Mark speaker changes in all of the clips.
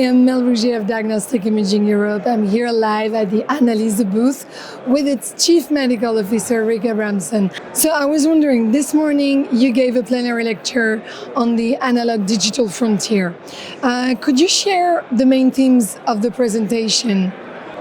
Speaker 1: am Mel Rouger of Diagnostic Imaging Europe. I'm here live at the Annalise booth with its Chief Medical Officer, Rick Abramson. So I was wondering, this morning you gave a plenary lecture on the analog digital frontier. Could you share the main themes of the presentation?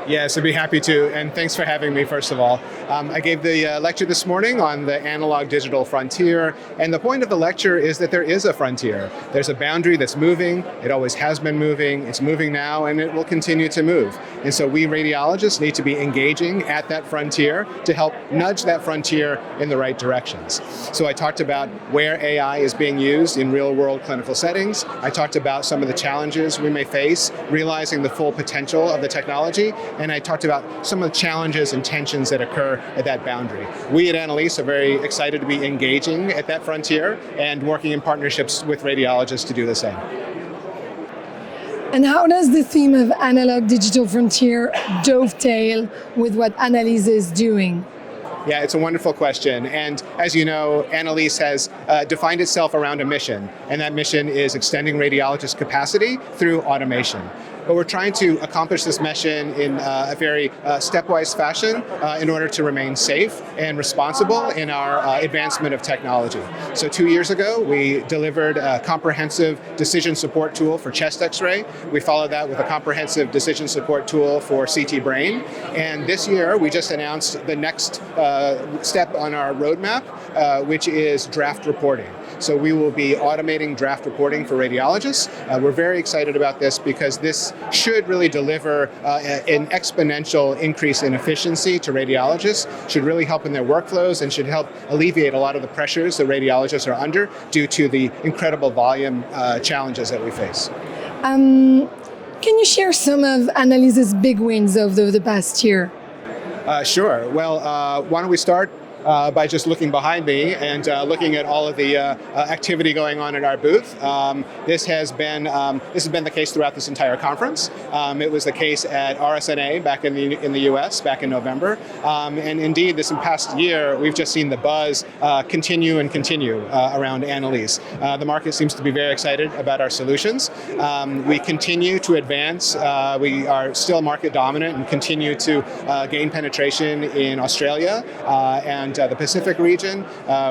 Speaker 2: Yes, I'd be happy to, and thanks for having me, first of all. I gave the lecture this morning on the analog digital frontier, and the point of the lecture is that there is a frontier. There's a boundary that's moving, it always has been moving, it's moving now, and it will continue to move. And so we radiologists need to be engaging at that frontier to help nudge that frontier in the right directions. So I talked about where AI is being used in real-world clinical settings. I talked about some of the challenges we may face realizing the full potential of the technology, and I talked about some of the challenges and tensions that occur at that boundary. We at Annalise are very excited to be engaging at that frontier and working in partnerships with radiologists to do the same.
Speaker 1: And how does the theme of analog digital frontier dovetail with what Annalise is doing?
Speaker 2: Yeah, it's a wonderful question. And as you know, Annalise has defined itself around a mission, and that mission is extending radiologist capacity through automation. But we're trying to accomplish this mission in a very stepwise fashion in order to remain safe and responsible in our advancement of technology. So 2 years ago, we delivered a comprehensive decision support tool for chest X-ray. We followed that with a comprehensive decision support tool for CT brain. And this year, we just announced the next step on our roadmap, which is draft reporting. So we will be automating draft reporting for radiologists. We're very excited about this because this should really deliver an exponential increase in efficiency to radiologists, should really help in their workflows, and should help alleviate a lot of the pressures that radiologists are under due to the incredible volume challenges that we face.
Speaker 1: Can you share some of Annalise's big wins over the past year?
Speaker 2: Sure. Well, why don't we start by just looking behind me and looking at all of the activity going on at our booth. This has been the case throughout this entire conference. It was the case at RSNA back in the U.S. back in November, and indeed, this past year we've just seen the buzz continue around Annalise. The market seems to be very excited about our solutions. We continue to advance. We are still market dominant and continue to gain penetration in Australia and the Pacific region.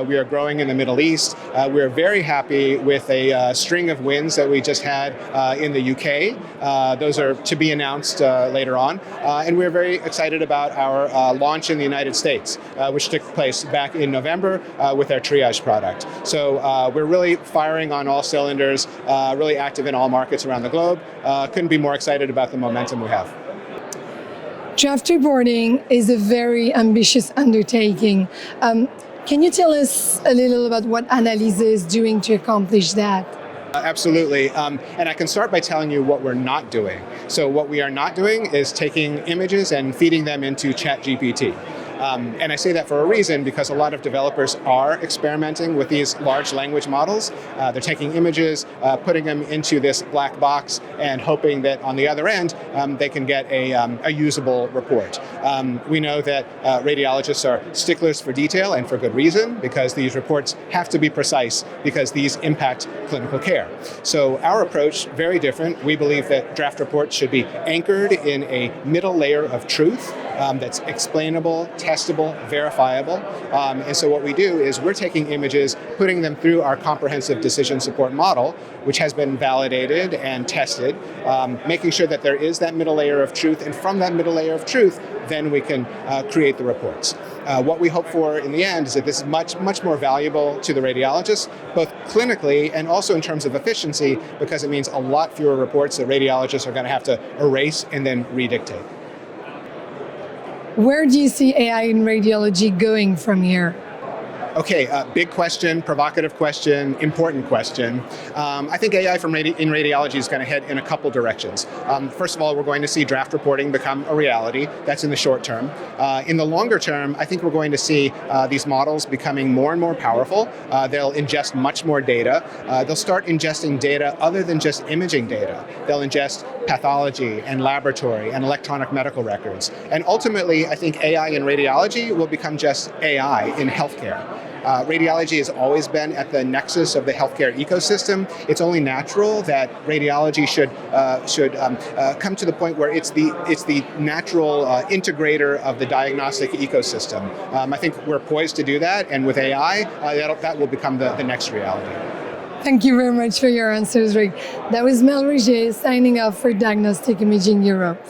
Speaker 2: We are growing in the Middle East. We are very happy with a string of wins that we just had in the UK. Those are to be announced later on. And we're very excited about our launch in the United States, which took place back in November with our triage product. So we're really firing on all cylinders, really active in all markets around the globe. Couldn't be more excited about the momentum we have.
Speaker 1: Draft reporting is a very ambitious undertaking. Can you tell us a little about what Annalise is doing to accomplish that?
Speaker 2: Absolutely. And I can start by telling you what we're not doing. So what we are not doing is taking images and feeding them into ChatGPT. And I say that for a reason, because a lot of developers are experimenting with these large language models. They're taking images, putting them into this black box, and hoping that on the other end, they can get a usable report. We know that radiologists are sticklers for detail, and for good reason, because these reports have to be precise, because these impact clinical care. So our approach, very different. We believe that draft reports should be anchored in a middle layer of truth that's explainable, testable, verifiable. And so what we do is we're taking images, putting them through our comprehensive decision support model, which has been validated and tested, making sure that there is that middle layer of truth. And from that middle layer of truth, then we can create the reports. What we hope for in the end is that this is much more valuable to the radiologists, both clinically and also in terms of efficiency, because it means a lot fewer reports that radiologists are going to have to erase and then redictate.
Speaker 1: Where do you see AI in radiology going from here?
Speaker 2: Okay, big question, provocative question, important question. I think AI in radiology is going to head in a couple directions. First of all, we're going to see draft reporting become a reality. That's in the short term. In the longer term, I think we're going to see these models becoming more and more powerful. They'll ingest much more data. They'll start ingesting data other than just imaging data. They'll ingest pathology and laboratory and electronic medical records. And ultimately, I think AI in radiology will become just AI in healthcare. Radiology has always been at the nexus of the healthcare ecosystem. It's only natural that radiology should come to the point where it's the natural integrator of the diagnostic ecosystem. I think we're poised to do that, and with AI, that will become the next reality.
Speaker 1: Thank you very much for your answers, Rick. That was Mel Rouger signing off for Diagnostic Imaging Europe.